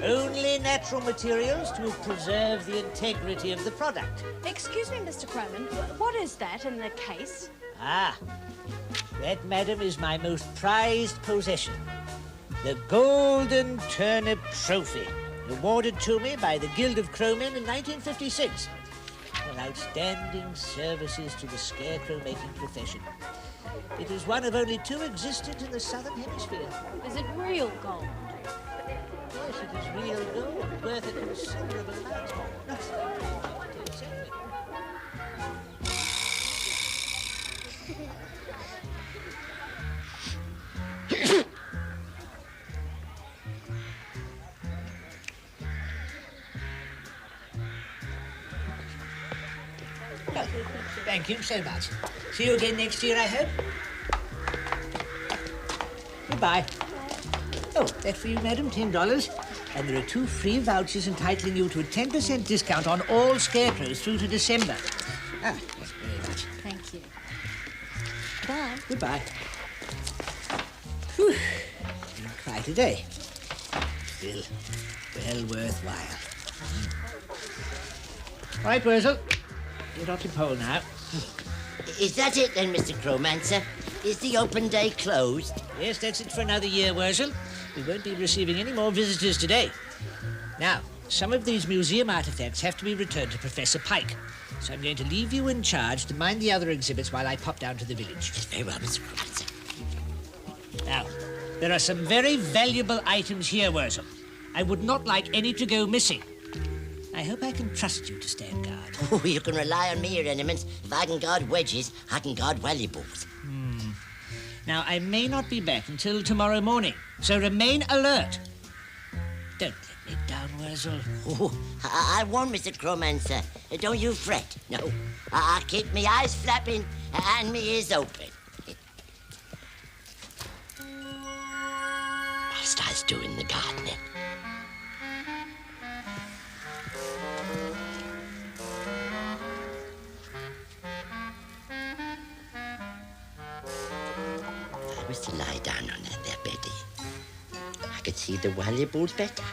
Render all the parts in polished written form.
Only natural materials to preserve the integrity of the product. Excuse me, Mr. Croman, what is that in the case? Ah, that, madam, is my most prized possession. The Golden Turnip Trophy, awarded to me by the Guild of Crowmen in 1956 for outstanding services to the scarecrow-making profession. It is one of only 2 existent in the Southern Hemisphere. Is it real gold? Yes, it is real gold, worth a considerable amount. Well, thank you so much. See you again next year, I hope. Goodbye. Oh, that's for you, madam, $10. And there are 2 free vouchers entitling you to a 10% discount on all scarecrows through to December. Ah, thanks very much. Thank you. Bye. Goodbye. Whew. Been quite a day. Still, well worthwhile. Right, Worzel. Get off your pole now. Is that it then, Mr. Crowmancer? Is the open day closed? Yes, that's it for another year, Worzel. We won't be receiving any more visitors today. Now, some of these museum artifacts have to be returned to Professor Pike. So I'm going to leave you in charge to mind the other exhibits while I pop down to the village. Yes, very well, Mr. Crowmancer. Now, there are some very valuable items here, Worzel. I would not like any to go missing. I hope I can trust you to stand guard. Oh, you can rely on me, Your Eminence. If I can guard wedges, I can guard valuables. Now, I may not be back until tomorrow morning, so remain alert. Don't let me down, Worzel. Oh, I won't, Mr. Crowmancer. Don't you fret. No, I'll keep me eyes flapping and me ears open. Whilst I was doing the gardening. I was to lie down on that there beddie. I could see the valuables better.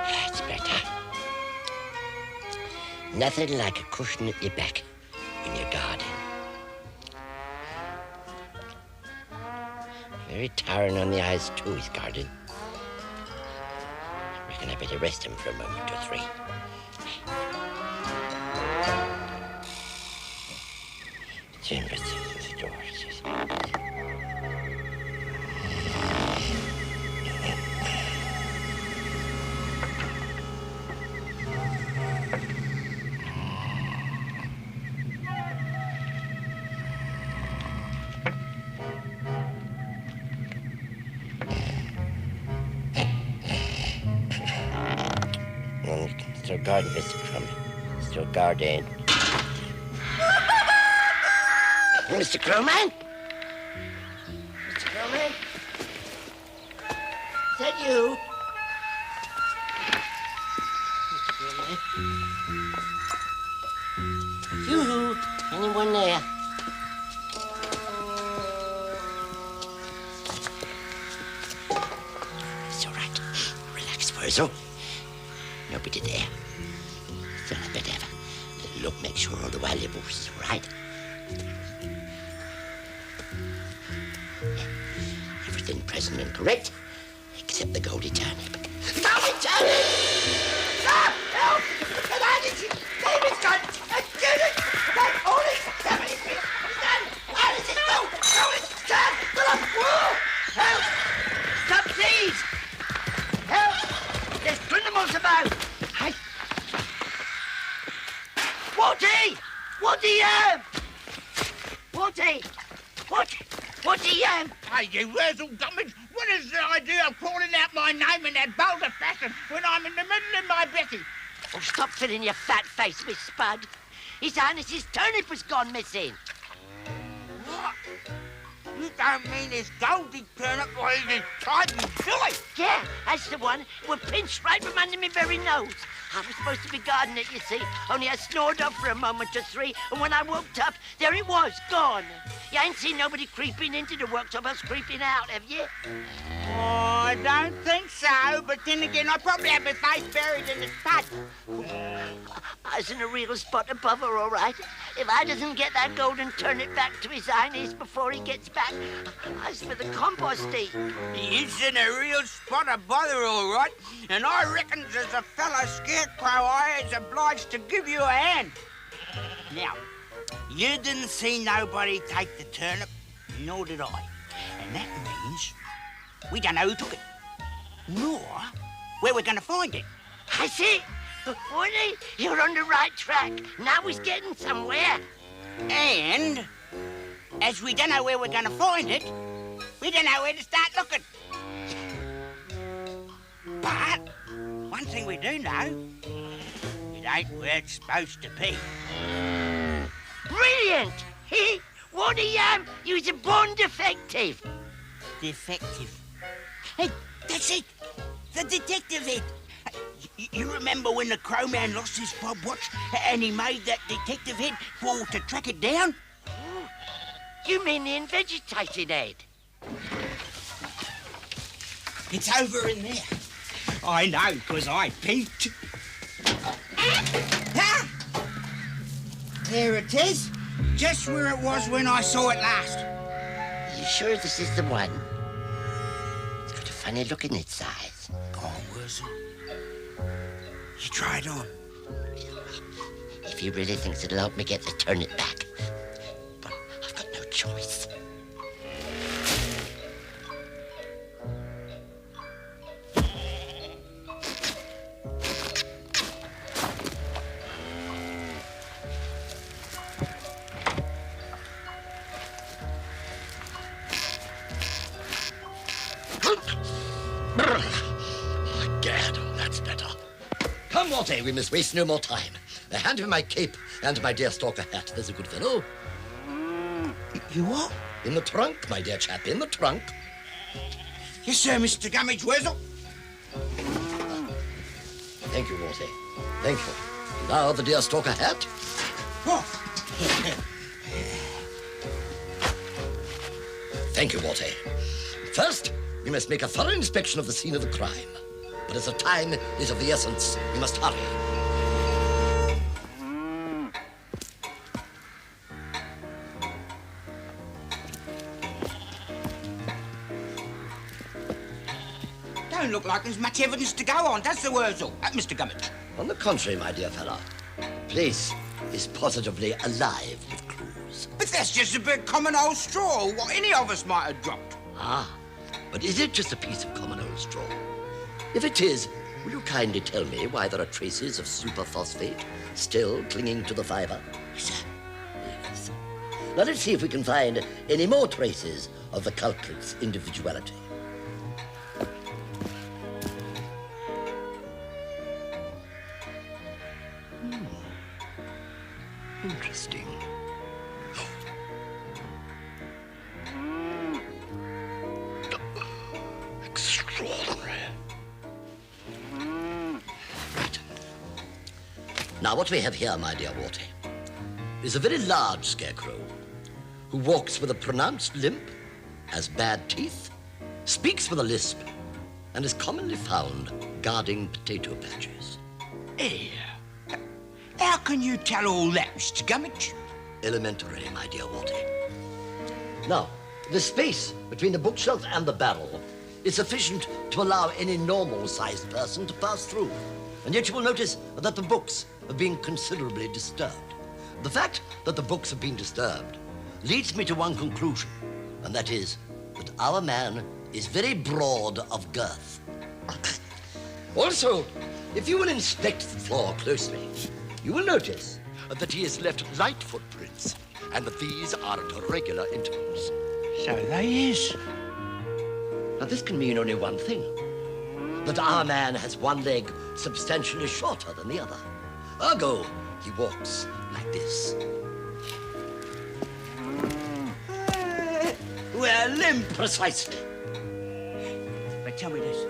That's better. Nothing like a cushion at your back when you're guarding. Very tiring on the eyes, too, he's guarding. I reckon I better rest him for a moment or 3. Chambers, the doors. Still guarding, Mr. Crumb. Still guarding. Mr. Crowman? Mr. Crowman? Is that you? Mr. Crowman? Yoo-hoo! Anyone there? It's all right. Relax, Worzel. Nobody there. Still, I better have a little look, make sure all the valuables is all right. Everything present and correct, except the goldy turnip. Goldy turnip! Ah! Help! David's gone! Judith! Holy heavenly feet! He's done! How does it go? Goldy turn! Whoa! Help! Stop, please! Help! There's criminals about! Whatty! Whatty, Whatty, Hey, you Worzel Gummidge, what is the idea of calling out my name in that vulgar fashion when I'm in the middle of my Betty? Oh, stop filling your fat face, Miss Spud. His Highness's turnip has gone missing. You don't mean this goldy turnip where he's tight and silly? Yeah, that's the one. It was pinched right from under my very nose. I was supposed to be guarding it, you see, only I snored off for a moment or three, and when I woke up, there it was, gone. You ain't seen nobody creeping into the workshop else creeping out, have you? Oh, I don't think so, but then again, I probably have my face buried in the spud. I was in a real spot above her, all right. If I doesn't get that golden turnip back to his Highness before he gets back, I's for the compost heap. He's in a real spot of bother, all right, and I reckon as a fellow scarecrow, I is obliged to give you a hand. Now, you didn't see nobody take the turnip, nor did I, and that means we don't know who took it, nor where we're going to find it. I see. Woody, you're on the right track. Now he's getting somewhere. And as we don't know where we're going to find it, we don't know where to start looking. But one thing we do know, it ain't where it's supposed to be. Brilliant! Woody, you's a born defective. Defective. Hey, that's it. The detective head. You remember when the Crowman lost his fob watch and he made that detective head for to track it down? Oh, you mean the invegetated head? It's over in there. I know, because I peeked. Ah! There it is. Just where it was when I saw it last. You sure this is the one? It's got a funny look in its eyes. Go on, Worzel. You try it on. If he really thinks it'll help me get the turnip back. But I've got no choice. Gad, that's better. Come, Morty, we must waste no more time. Hand me my cape and my dear stalker hat. There's a good fellow. You what? In the trunk, my dear chap, in the trunk. Yes, sir, Mr. Gummidge Worzel. Thank you, Morty. Thank you. Now the dear stalker hat. Oh. Thank you, Morty. First, we must make a thorough inspection of the scene of the crime. But as the time is of the essence, we must hurry. Don't look like there's much evidence to go on, does the Worzel, Mr. Gummidge? On the contrary, my dear fellow, place is positively alive with clues. But that's just a big common old straw, what any of us might have dropped. Ah, but is it just a piece of common old straw? If it is, will you kindly tell me why there are traces of superphosphate still clinging to the fiber? Yes, sir. Yes. Now let's see if we can find any more traces of the culprit's individuality. Interesting. Extraordinary. Right. Now, what we have here, my dear Worty, is a very large scarecrow who walks with a pronounced limp, has bad teeth, speaks with a lisp, and is commonly found guarding potato patches. Hey, how can you tell all that, Mr. Gummidge? Elementary, my dear Worty. Now, the space between the bookshelf and the barrel is sufficient to allow any normal-sized person to pass through. And yet you will notice that the books have been considerably disturbed. The fact that the books have been disturbed leads me to one conclusion, and that is that our man is very broad of girth. Also, if you will inspect the floor closely, you will notice that he has left light footprints, and that these are at regular intervals. So they is. Now, this can mean only one thing. That our man has one leg substantially shorter than the other. Ergo, he walks like this. with a limp. Precisely. But tell me this.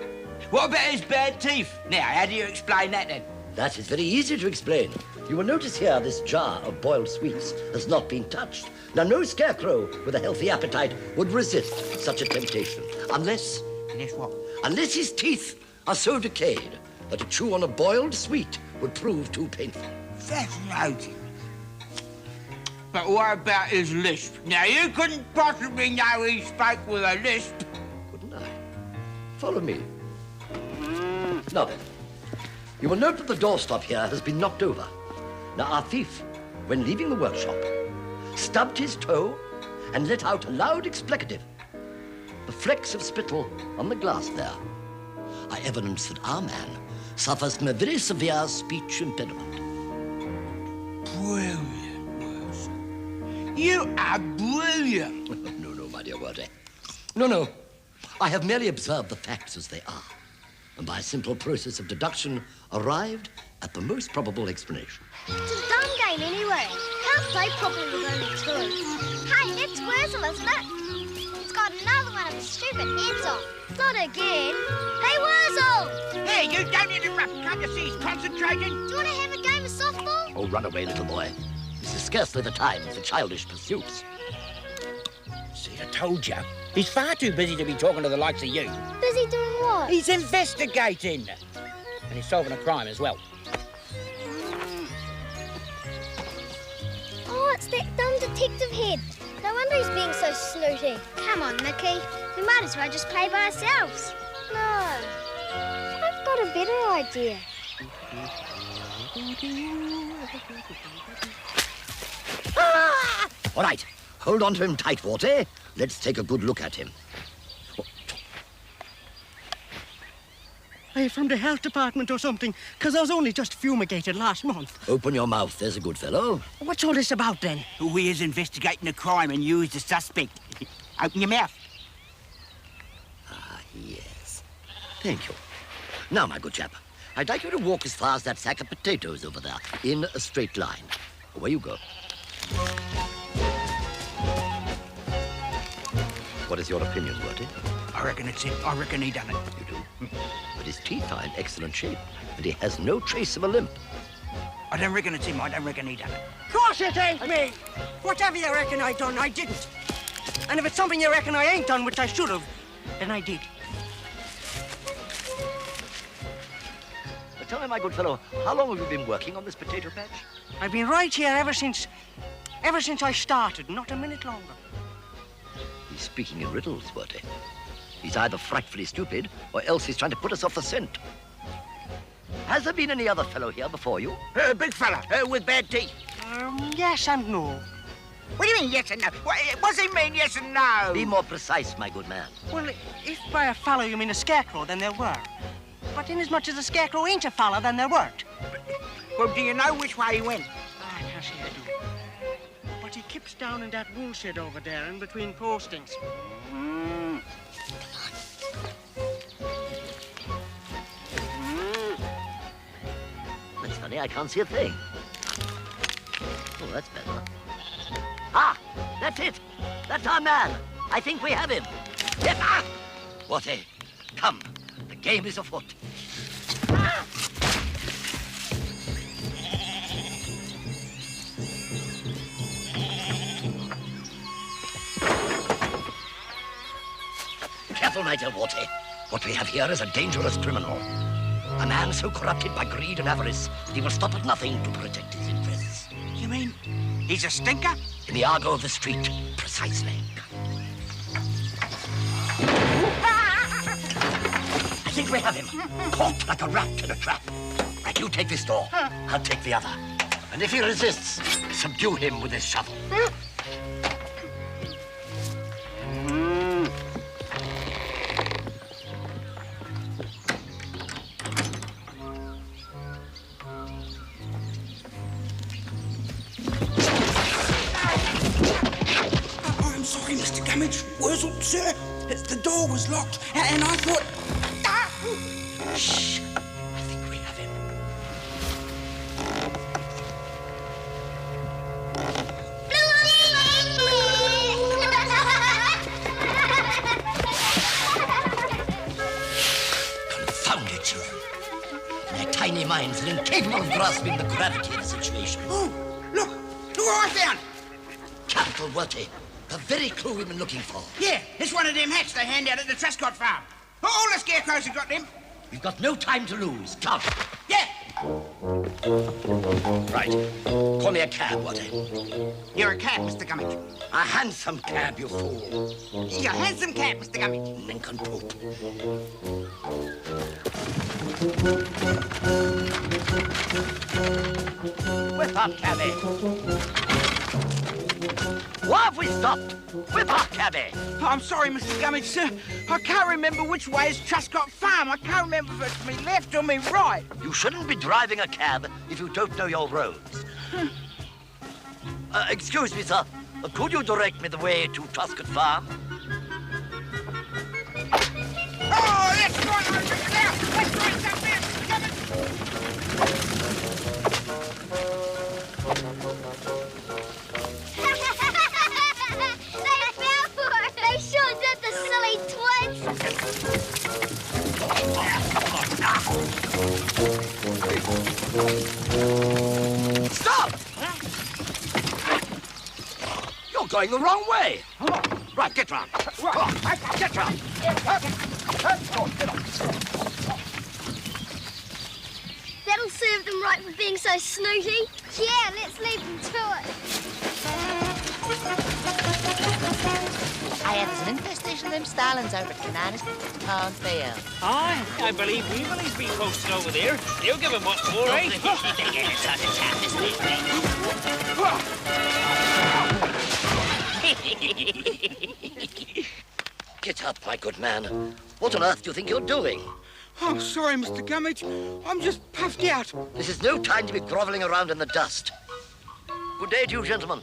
What about his bad teeth? Now, how do you explain that then? That is very easy to explain. You will notice here this jar of boiled sweets has not been touched. Now, no scarecrow with a healthy appetite would resist such a temptation, unless Unless what? unless his teeth are so decayed that to chew on a boiled sweet would prove too painful. Fascinating. But what about his lisp? Now, you couldn't possibly know he spoke with a lisp. Couldn't I? Follow me. Now then, you will note that the doorstop here has been knocked over. Now, our thief, when leaving the workshop, stubbed his toe and let out a loud explicative. The flecks of spittle on the glass there are evidence that our man suffers from a very severe speech impediment. Brilliant, Worzel. You are brilliant. No, my dear Worzel. No. I have merely observed the facts as they are, and by a simple process of deduction arrived at the most probable explanation. It's a dumb game anyway. Can't play properly with only two. Hey, it's Worzel, isn't it? It's got another one of his stupid heads on. Not again. Hey, Worzel! Hey, you don't interrupt. Can't you see he's concentrating? Do you want to have a game of softball? Oh, run away, little boy. This is scarcely the time for childish pursuits. See, I told you. He's far too busy to be talking to the likes of you. Busy doing what? He's investigating. And he's solving a crime as well. Oh, it's that dumb detective head. No wonder he's being so snooty. Come on, Mickey. We might as well just play by ourselves. No. I've got a better idea. Ah! All right, hold on to him tight, Worzel. Let's take a good look at him. Are you from the health department or something? Because I was only just fumigated last month. Open your mouth, there's a good fellow. What's all this about, then? We is investigating a crime and you is the suspect. Open your mouth. Ah, yes. Thank you. Now, my good chap, I'd like you to walk as far as that sack of potatoes over there, in a straight line. Away you go. What is your opinion, Worzel? I reckon it's him. I reckon he done it. You do? But his teeth are in excellent shape, and he has no trace of a limp. I don't reckon it's him. I don't reckon he done it. Of course it ain't me! Whatever you reckon I done, I didn't. And if it's something you reckon I ain't done, which I should have, then I did. But tell me, my good fellow, how long have you been working on this potato patch? I've been right here ever since I started, not a minute longer. He's speaking in riddles, Worzel. He's either frightfully stupid, or else he's trying to put us off the scent. Has there been any other fellow here before you? Big fella, with bad teeth. Yes and no. What do you mean, yes and no? What does he mean, yes and no? Be more precise, my good man. Well, if by a fellow you mean a scarecrow, then there were. But inasmuch as a scarecrow ain't a fellow, then there weren't. Well, do you know which way he went? I can't say I do. But he keeps down in that wool shed over there, in between postings. That's funny, I can't see a thing. Oh, that's better. Ah, that's it. That's our man. I think we have him. Yep. Ah! Worzel, come. The game is afoot. Ah! Careful, my dear Worzel. What we have here is a dangerous criminal. A man so corrupted by greed and avarice that he will stop at nothing to protect his interests. You mean he's a stinker? In the argot of the street, precisely. I think we have him. Caught like a rat in a trap. Right, you take this door. I'll take the other. And if he resists, subdue him with this shovel. I'm sorry, Mr. Gummidge. Worzel, sir. The door was locked, and I thought... Shh. I think we have him. Confound your children. Their tiny minds are incapable of grasping the gravity of the situation. Oh, look what I found. Capital, Worty. The very clue we've been looking for. Yeah, it's one of them hats they hand out at the Truscott farm. All the scarecrows have got them. We've got no time to lose. Come. Yeah. Right. Call me a cab, Worty. You're a cab, Mr. Gummidge. A handsome cab, you fool. You're a handsome cab, Mr. Gummidge. Nincompoop. Whip up, cabby. Why have we stopped? Whip up, cabby. I'm sorry, Mr. Gummidge, sir. I can't remember which way is Truscott Farm. I can't remember if it's me left or me right. You shouldn't be driving a cab if you don't know your roads. Excuse me, sir. Could you direct me the way to Truscott Farm? Oh, that's right over there. That's right up there, Mr. Gummidge. They fell for it. They sure did, the silly twins. Stop! You're going the wrong way. Right, get round. Get round. That'll serve them right for being so snooty. Yeah, let's leave them to it. Aye, there's an infestation of them starlings over at Cananis. Can't fail. Aye, I believe Weevil been posted over there. They'll give him what for, eh? Get up, my good man. What on earth do you think you're doing? Oh, sorry, Mr. Gummidge. I'm just puffed out. This is no time to be groveling around in the dust. Good day to you, gentlemen.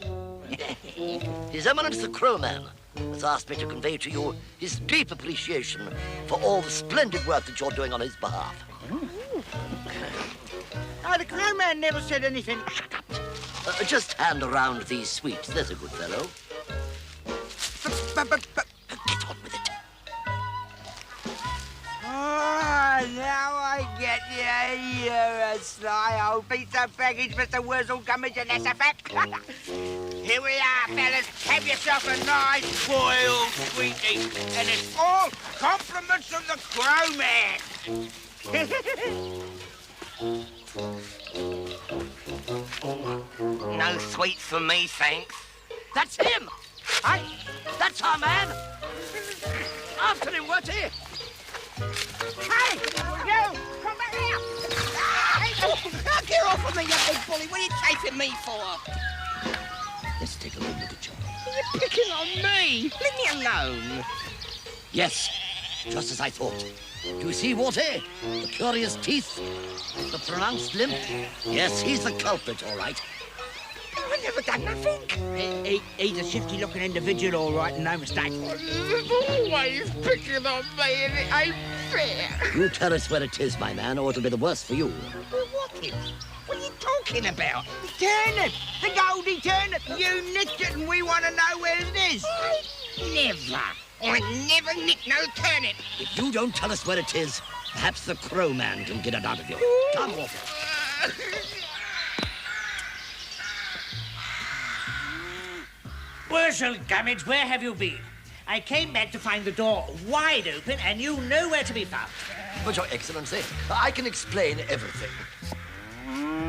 His Eminence the Crowman has asked me to convey to you his deep appreciation for all the splendid work that you're doing on his behalf. Oh, the Crowman never said anything. Shut up. Just hand around these sweets. There's a good fellow. But... Get on with it. Oh, now I get you. You're a sly old piece of baggage, Mr. Worzel Gummidge, and that's a fact. Here we are, fellas. Have yourself a nice boiled sweetie. And it's all compliments of the Crowman. No sweets for me, thanks. That's him! Hey, that's our man! After him, Worty! Hey, you! Come back here! Get off of me, you big bully. What are you chasing me for? Let's take a look at each other. You're picking on me. Leave me alone. Yes, just as I thought. Do you see, Worty? The curious teeth, the pronounced limp. Yes, he's the culprit, all right. I've never done nothing. He's a shifty-looking individual, all right, no mistake. You're always picking on me, and it ain't fair. You tell us where it is, my man, or it'll be the worse for you. What is? What are you talking about? The turnip! The Goldie turnip! You nicked it and we want to know where it is. Never. I never nick no turnip. If you don't tell us where it is, perhaps the Crowman can get it out of you. Come, Worty. Worzel Gummidge, where have you been? I came back to find the door wide open and you nowhere to be found. But, Your Excellency, I can explain everything.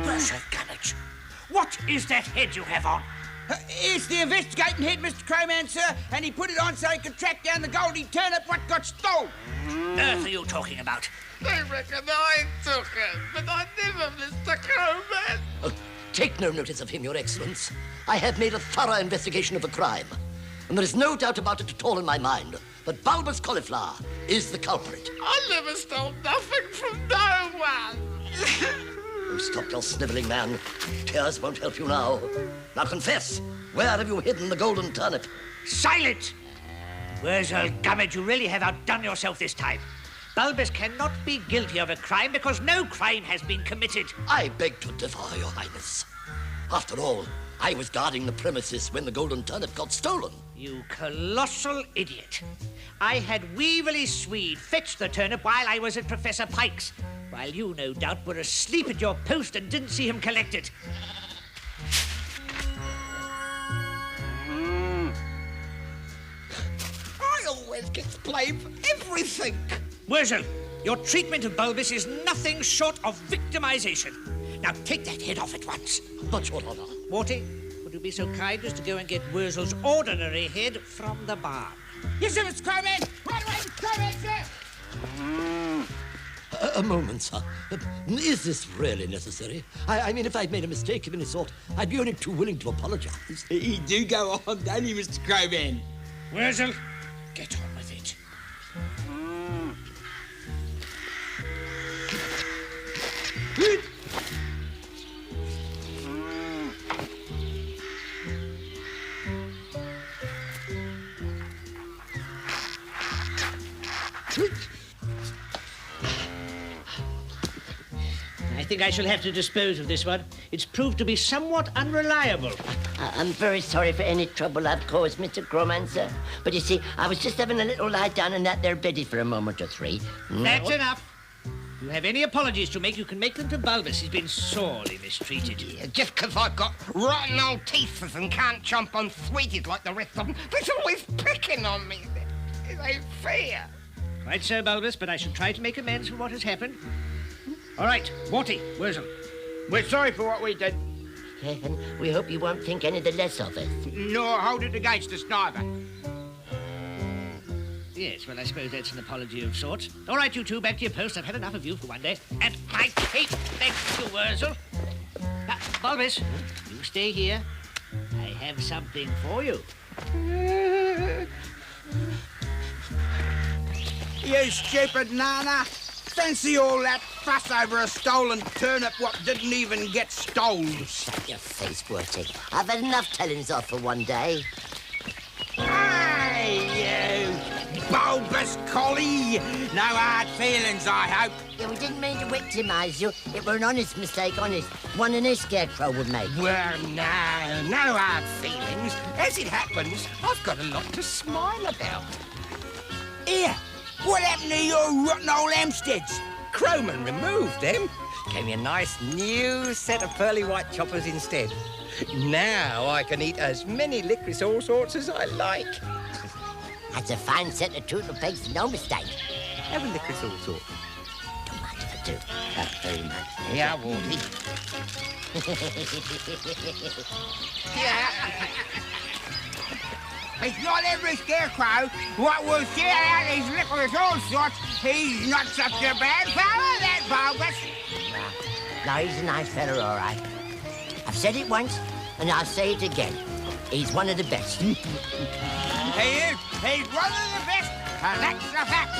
Worzel Gummidge, what is that head you have on? It's the investigating head, Mr. Crowman, sir, and he put it on so he could track down the Goldie turnip what got stole. Earth are you talking about? They reckon I took it, but I never, Mr. Crowman. Take no notice of him, Your Excellence. I have made a thorough investigation of the crime. And there is no doubt about it at all in my mind that Bulbous Cauliflower is the culprit. I never stole nothing from no one. Oh, stop your snivelling, man. Tears won't help you now. Now confess, where have you hidden the golden turnip? Silent! Worzel Gummidge, you really have outdone yourself this time. Bulbous cannot be guilty of a crime because no crime has been committed. I beg to differ, Your Highness. After all, I was guarding the premises when the golden turnip got stolen. You colossal idiot. I had Weevily Swede fetch the turnip while I was at Professor Pike's, while you, no doubt, were asleep at your post and didn't see him collect it. I always get blamed for everything. Worzel, your treatment of Bulbous is nothing short of victimization. Now take that head off at once. But your honor. Morty, would you be so kind as to go and get Worzel's ordinary head from the barn? Yes, sir, Mr. Crowman. Right away, Mr. Crowman, sir. A moment, sir. Is this really necessary? I mean, if I'd made a mistake of any sort, I'd be only too willing to apologize. You do go on, don't you, Mr. Crowman? Worzel, get on with it. I think I shall have to dispose of this one. It's proved to be somewhat unreliable. I'm very sorry for any trouble I've caused, Mr. Crowman, sir. But you see, I was just having a little lie down in that there beddy for a moment or three. That's enough. If you have any apologies to make, you can make them to Bulbous. He's been sorely mistreated. Yeah, just 'cause I've got rotten old teeth and can't chomp on sweeties like the rest of them, but he's always picking on me. It ain't fair. Quite so, Bulbous, but I shall try to make amends for what has happened. All right, Morty, Worzel. We're sorry for what we did, And we hope you won't think any the less of us. nor hold it against us neither. Yes, well, I suppose that's an apology of sorts. All right, you two, back to your post. I've had enough of you for one day. And my cape, thanks to Worzel. Now, Bulbous, you stay here. I have something for you. You stupid nana. Fancy all that fuss over a stolen turnip what didn't even get stole. Shut your face, Worzel. I've had enough tellings off for one day. Hey, you bulbous collie. No hard feelings, I hope. Yeah, we didn't mean to victimise you. It were an honest mistake, honest. One any scarecrow would make. Well, no hard feelings. As it happens, I've got a lot to smile about. Here, what happened to your rotten old Hampsteads? Crowman removed them. Gave me a nice new set of pearly white choppers instead. Now I can eat as many licorice all sorts as I like. That's a fine set of tootle pegs, no mistake. Have a licorice all sorts. Don't mind if I do. Not very much. Yeah, Wardy. It's not every scarecrow what will share out his licorice all sorts. He's not such a bad fella, that Bulbous. No, he's a nice fella, all right. I've said it once, and I'll say it again. He's one of the best. He is. He's one of the best, and that's the fact.